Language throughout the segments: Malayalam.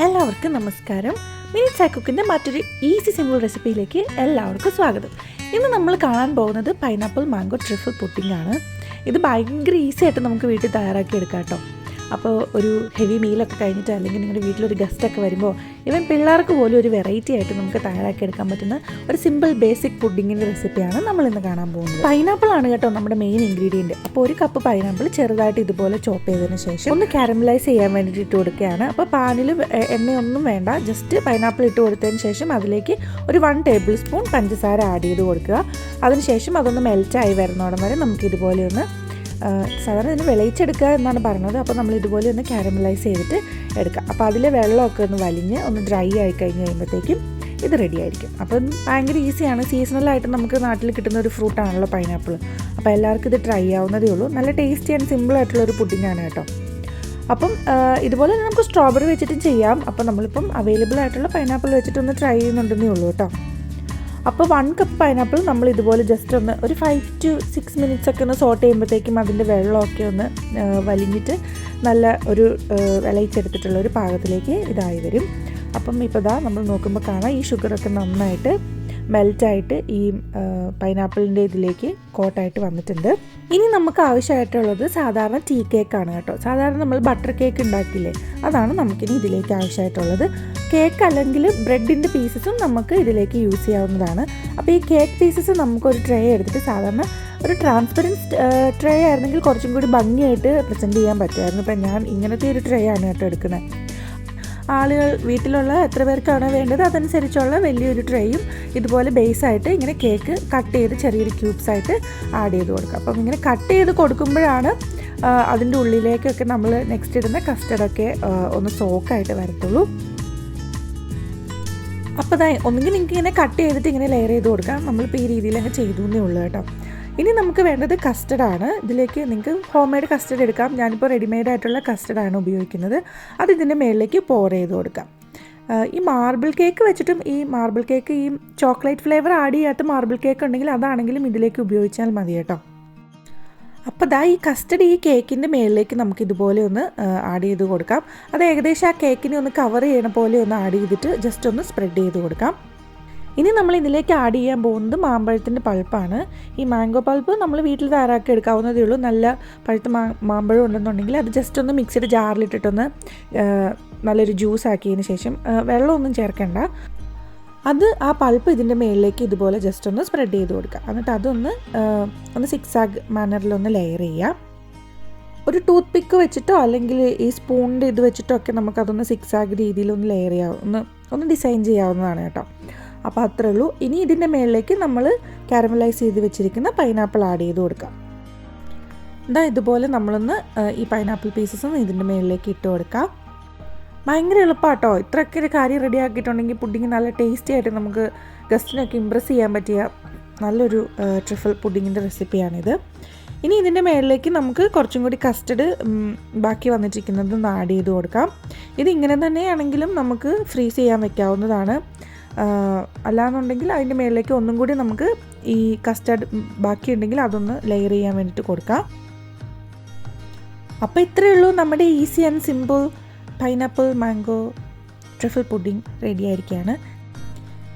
എല്ലാവർക്കും നമസ്കാരം. മിനിറ്റ്സ് ആൻഡ് കുക്കിൻ്റെ മറ്റൊരു ഈസി സിമ്പിൾ റെസിപ്പിയിലേക്ക് എല്ലാവർക്കും സ്വാഗതം. ഇന്ന് നമ്മൾ കാണാൻ പോകുന്നത് പൈനാപ്പിൾ മാംഗോ ട്രിഫിൾ പുഡിംഗ് ആണ്. ഇത് ഭയങ്കര ഈസി ആയിട്ട് നമുക്ക് വീട്ടിൽ തയ്യാറാക്കി എടുക്കാം കേട്ടോ. അപ്പോൾ ഒരു ഹെവി മീലൊക്കെ കഴിഞ്ഞിട്ട് അല്ലെങ്കിൽ നിങ്ങളുടെ വീട്ടിലൊരു ഗസ്റ്റൊക്കെ വരുമ്പോൾ ഇവൻ പിള്ളേർക്ക് പോലും ഒരു വെറൈറ്റി ആയിട്ട് നമുക്ക് തയ്യാറാക്കി എടുക്കാൻ പറ്റുന്ന ഒരു സിമ്പിൾ ബേസിക് പുഡിങ്ങിൻ്റെ റെസിപ്പിയാണ് നമ്മളിന്ന് കാണാൻ പോകുന്നത്. പൈനാപ്പിൾ ആണ് കേട്ടോ നമ്മുടെ മെയിൻ ഇൻഗ്രീഡിയൻറ്റ്. അപ്പോൾ ഒരു കപ്പ് പൈനാപ്പിൾ ചെറുതായിട്ട് ഇതുപോലെ ചോപ്പ് ചെയ്തതിന് ശേഷം ഒന്ന് കാരമലൈസ് ചെയ്യാൻ വേണ്ടിയിട്ട് ഇട്ട് കൊടുക്കുകയാണ്. അപ്പോൾ പാനിൽ എണ്ണയൊന്നും വേണ്ട, ജസ്റ്റ് പൈനാപ്പിൾ ഇട്ട് കൊടുത്തതിന് ശേഷം അതിലേക്ക് ഒരു 1 ടേബിൾ സ്പൂൺ പഞ്ചസാര ആഡ് ചെയ്ത് കൊടുക്കുക. അതിനുശേഷം അതൊന്ന് മെൽറ്റായി വരുന്നോടം വരെ നമുക്ക് ഇതുപോലെ ഒന്ന് സാധാരണ ഇതിന് വിളയിച്ചെടുക്കുക എന്നാണ് പറയുന്നത്. അപ്പോൾ നമ്മൾ ഇതുപോലെ ഒന്ന് കാരമലൈസ് ചെയ്തിട്ട് എടുക്കുക. അപ്പോൾ അതിൽ വെള്ളമൊക്കെ ഒന്ന് വലിഞ്ഞ് ഒന്ന് ഡ്രൈ ആയി കഴിഞ്ഞ് കഴിയുമ്പോഴത്തേക്കും ഇത് റെഡി ആയിരിക്കും. അപ്പം ഭയങ്കര ഈസിയാണ്. സീസണലായിട്ട് നമുക്ക് നാട്ടിൽ കിട്ടുന്ന ഒരു ഫ്രൂട്ടാണല്ലോ പൈനാപ്പിൾ. അപ്പോൾ എല്ലാവർക്കും ഇത് ട്രൈ ആവുന്നതേ ഉള്ളൂ. നല്ല ടേസ്റ്റി ആൻഡ് സിമ്പിളായിട്ടുള്ളൊരു പുഡിങ്ങാണ് കേട്ടോ. അപ്പം ഇതുപോലെ നമുക്ക് സ്ട്രോബെറി വെച്ചിട്ടും ചെയ്യാം. അപ്പോൾ നമ്മളിപ്പം അവൈലബിൾ ആയിട്ടുള്ള പൈനാപ്പിൾ വെച്ചിട്ടൊന്ന് ട്രൈ ചെയ്യുന്നുണ്ടെന്നേ ഉള്ളൂ കേട്ടോ. അപ്പോൾ 1 കപ്പ് പൈനാപ്പിൾ നമ്മൾ ഇതുപോലെ ജസ്റ്റ് ഒന്ന് ഒരു 5 to 6 മിനിറ്റ്സ് ഒക്കെ ഒന്ന് സോട്ട് ചെയ്യുമ്പോഴത്തേക്കും അതിൻ്റെ വെള്ളമൊക്കെ ഒന്ന് വലിഞ്ഞിട്ട് നല്ല ഒരു വിളയിച്ചെടുത്തിട്ടുള്ള ഒരു പാകത്തിലേക്ക് ഇതായി വരും. അപ്പം ഇപ്പോൾ ഇതാ നമ്മൾ നോക്കുമ്പോൾ കാണാം ഈ ഷുഗറൊക്കെ നന്നായിട്ട് മെൽറ്റായിട്ട് ഈ പൈനാപ്പിളിൻ്റെ ഇതിലേക്ക് കോട്ടായിട്ട് വന്നിട്ടുണ്ട്. ഇനി നമുക്ക് ആവശ്യമായിട്ടുള്ളത് സാധാരണ ടീ കേക്കാണ് കേട്ടോ. സാധാരണ നമ്മൾ ബട്ടർ കേക്ക് ഉണ്ടാക്കില്ലേ, അതാണ് നമുക്കിനി ഇതിലേക്ക് ആവശ്യമായിട്ടുള്ളത്. കേക്ക് അല്ലെങ്കിൽ ബ്രെഡിൻ്റെ പീസസും നമുക്ക് ഇതിലേക്ക് യൂസ് ചെയ്യാവുന്നതാണ്. അപ്പോൾ ഈ കേക്ക് പീസസ് നമുക്കൊരു ട്രേ എടുത്തിട്ട്, സാധാരണ ഒരു ട്രാൻസ്പെറൻറ്റ് ട്രേ ആയിരുന്നെങ്കിൽ കുറച്ചും കൂടി ഭംഗിയായിട്ട് പ്രസൻറ്റ് ചെയ്യാൻ പറ്റുമായിരുന്നു. ഇപ്പം ഞാൻ ഇങ്ങനത്തെ ഒരു ട്രേ ആണ് കേട്ടോ എടുക്കുന്നത്. ആളുകൾ വീട്ടിലുള്ള എത്ര പേർക്കാണ് വേണ്ടത് അതനുസരിച്ചുള്ള വലിയൊരു ട്രേയും ഇതുപോലെ ബേസായിട്ട് ഇങ്ങനെ കേക്ക് കട്ട് ചെയ്ത് ചെറിയൊരു ക്യൂബ്സായിട്ട് ആഡ് ചെയ്ത് കൊടുക്കുക. അപ്പം ഇങ്ങനെ കട്ട് ചെയ്ത് കൊടുക്കുമ്പോഴാണ് അതിൻ്റെ ഉള്ളിലേക്കൊക്കെ നമ്മൾ നെക്സ്റ്റ് ഇടുന്ന കസ്റ്റർഡൊക്കെ ഒന്ന് സോക്കായിട്ട് വരത്തുള്ളൂ. അപ്പോൾ ഒന്നുകിൽ നിങ്ങൾക്ക് ഇങ്ങനെ കട്ട് ചെയ്തിട്ട് ഇങ്ങനെ ലെയർ ചെയ്ത് കൊടുക്കാം. നമ്മളിപ്പോൾ ഈ രീതിയിലൊക്കെ ചെയ്തു എന്നേ ഉള്ളൂ കേട്ടോ. ഇനി നമുക്ക് വേണ്ടത് കസ്റ്റർഡാണ്. ഇതിലേക്ക് നിങ്ങൾക്ക് ഹോം മെയ്ഡ് കസ്റ്റർഡ് എടുക്കാം. ഞാനിപ്പോൾ റെഡിമെയ്ഡ് ആയിട്ടുള്ള കസ്റ്റർഡാണ് ഉപയോഗിക്കുന്നത്. അത് ഇതിൻ്റെ മേളിലേക്ക് പോർ ചെയ്ത് കൊടുക്കാം. ഈ മാർബിൾ കേക്ക് വെച്ചിട്ടും ഈ മാർബിൾ കേക്ക് ഈ ചോക്ലേറ്റ് ഫ്ലേവർ ആഡ് ചെയ്യാത്ത മാർബിൾ കേക്ക് ഉണ്ടെങ്കിൽ അതാണെങ്കിലും ഇതിലേക്ക് ഉപയോഗിച്ചാൽ മതി കേട്ടോ. അപ്പോൾ ഈ കസ്റ്റർഡ് ഈ കേക്കിൻ്റെ മേളിലേക്ക് നമുക്ക് ഇതുപോലെ ഒന്ന് ആഡ് ചെയ്ത് കൊടുക്കാം. അത് ഏകദേശം ആ കേക്കിനെ ഒന്ന് കവർ ചെയ്യണ പോലെ ഒന്ന് ആഡ് ചെയ്തിട്ട് ജസ്റ്റ് ഒന്ന് സ്പ്രെഡ് ചെയ്ത് കൊടുക്കാം. ഇനി നമ്മൾ ഇതിലേക്ക് ആഡ് ചെയ്യാൻ പോകുന്നത് മാമ്പഴത്തിൻ്റെ പൾപ്പാണ്. ഈ മാംഗോ പൾപ്പ് നമ്മൾ വീട്ടിൽ തയ്യാറാക്കി എടുക്കാവുന്നതേ ഉള്ളൂ. നല്ല പഴുത്ത മാമ്പഴം ഉണ്ടെന്നുണ്ടെങ്കിൽ അത് ജസ്റ്റ് ഒന്ന് മിക്സിയുടെ ജാറിലിട്ടിട്ടൊന്ന് നല്ലൊരു ജ്യൂസ് ആക്കിയതിന് ശേഷം വെള്ളമൊന്നും ചേർക്കേണ്ട. അത് ആ പൾപ്പ് ഇതിൻ്റെ മേളിലേക്ക് ഇതുപോലെ ജസ്റ്റ് ഒന്ന് സ്പ്രെഡ് ചെയ്ത് കൊടുക്കുക. എന്നിട്ട് അതൊന്ന് സിക്സാഗ് മാനറിലൊന്ന് ലെയർ ചെയ്യുക. ഒരു ടൂത്ത് പിക്ക് വെച്ചിട്ടോ അല്ലെങ്കിൽ ഈ സ്പൂണിൻ്റെ ഇത് വെച്ചിട്ടോ ഒക്കെ നമുക്കതൊന്ന് സിക്സാഗ് രീതിയിലൊന്ന് ലെയർ ചെയ്യാം, ഒന്ന് ഡിസൈൻ ചെയ്യാവുന്നതാണ് കേട്ടോ. അപ്പോൾ അത്രേ ഉള്ളൂ. ഇനി ഇതിൻ്റെ മേളിലേക്ക് നമ്മൾ കാരമലൈസ് ചെയ്ത് വെച്ചിരിക്കുന്ന പൈനാപ്പിൾ ആഡ് ചെയ്ത് കൊടുക്കാം. ഇതുപോലെ നമ്മളൊന്ന് ഈ പൈനാപ്പിൾ പീസസ് ഇതിൻ്റെ മേളിലേക്ക് ഇട്ട് കൊടുക്കാം. ഭയങ്കര എളുപ്പമാട്ടോ. ഇത്രയൊക്കെ ഒരു കാര്യം റെഡി ആക്കിയിട്ടുണ്ടെങ്കിൽ പുഡിങ് നല്ല ടേസ്റ്റി ആയിട്ട് നമുക്ക് ഗസ്റ്റിനൊക്കെ ഇമ്പ്രസ് ചെയ്യാൻ പറ്റിയ നല്ലൊരു ട്രിഫിൾ പുഡിങ്ങിൻ്റെ റെസിപ്പിയാണിത്. ഇനി ഇതിൻ്റെ മേളിലേക്ക് നമുക്ക് കുറച്ചും കൂടി കസ്റ്റർഡ് ബാക്കി വന്നിട്ടിരിക്കുന്നത് ഒന്ന് ആഡ് ചെയ്ത് കൊടുക്കാം. ഇത് ഇങ്ങനെ തന്നെയാണെങ്കിലും നമുക്ക് ഫ്രീസ് ചെയ്യാൻ വെക്കാവുന്നതാണ്. അല്ലാന്നുണ്ടെങ്കിൽ അതിൻ്റെ മേളിലേക്ക് ഒന്നും കൂടി നമുക്ക് ഈ കസ്റ്റർഡ് ബാക്കിയുണ്ടെങ്കിൽ അതൊന്ന് ലെയർ ചെയ്യാൻ വേണ്ടിയിട്ട് കൊടുക്കാം. അപ്പോൾ ഇത്രയേ ഉള്ളൂ, നമ്മുടെ easy and simple pineapple mango truffle pudding ready ആയിരിക്കുകയാണ്.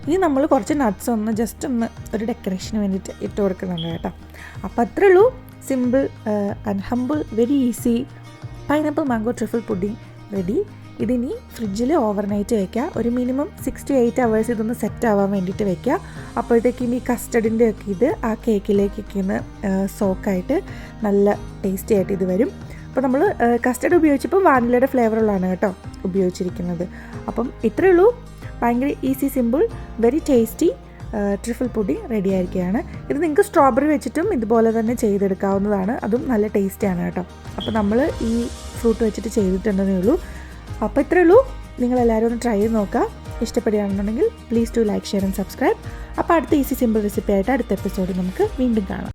ഇനി നമ്മൾ കുറച്ച് നട്ട്സ് ഒന്ന് ജസ്റ്റ് ഒന്ന് ഒരു ഡെക്കറേഷന് വേണ്ടിയിട്ട് ഇട്ട് കൊടുക്കുന്നുണ്ട് കേട്ടോ. അപ്പോൾ അത്രേ ഉള്ളൂ, simple and humble very easy pineapple mango truffle pudding ready. ഇതിനി ഫ്രിഡ്ജിൽ ഓവർനൈറ്റ് വയ്ക്കുക. ഒരു മിനിമം 6 to 8 hours ഇതൊന്ന് സെറ്റ് ആവാൻ വേണ്ടിയിട്ട് വയ്ക്കുക. അപ്പോഴത്തേക്കും ഈ കസ്റ്റർഡിൻ്റെ ഒക്കെ ഇത് ആ കേക്കിലേക്കൊക്കെ ഒന്ന് സോക്കായിട്ട് നല്ല ടേസ്റ്റി ആയിട്ട് ഇത് വരും. അപ്പോൾ നമ്മൾ കസ്റ്റർഡ് ഉപയോഗിച്ചപ്പോൾ വാനിലയുടെ ഫ്ലേവറുള്ളതാണ് കേട്ടോ ഉപയോഗിച്ചിരിക്കുന്നത്. അപ്പം ഇത്രയേ ഉള്ളൂ, ഭയങ്കര easy simple very tasty truffle pudding ready ആയിരിക്കുകയാണ്. ഇത് നിങ്ങൾക്ക് സ്ട്രോബെറി വെച്ചിട്ടും ഇതുപോലെ തന്നെ ചെയ്തെടുക്കാവുന്നതാണ്. അതും നല്ല ടേസ്റ്റിയാണ് കേട്ടോ. അപ്പോൾ നമ്മൾ ഈ ഫ്രൂട്ട് വെച്ചിട്ട് ചെയ്തിട്ടുണ്ടെന്നേ ഉള്ളൂ. അപ്പോൾ ഇത്രയേ ഉള്ളൂ, നിങ്ങളെല്ലാവരും ഒന്ന് ട്രൈ ചെയ്ത് നോക്കുക. ഇഷ്ടപ്പെടുകയാണെന്നുണ്ടെങ്കിൽ please to like, share and subscribe. അപ്പോൾ അടുത്ത ഈസി സിമ്പിൾ റെസിപ്പി ആയിട്ട് അടുത്ത എപ്പിസോഡിൽ നമുക്ക് വീണ്ടും കാണാം.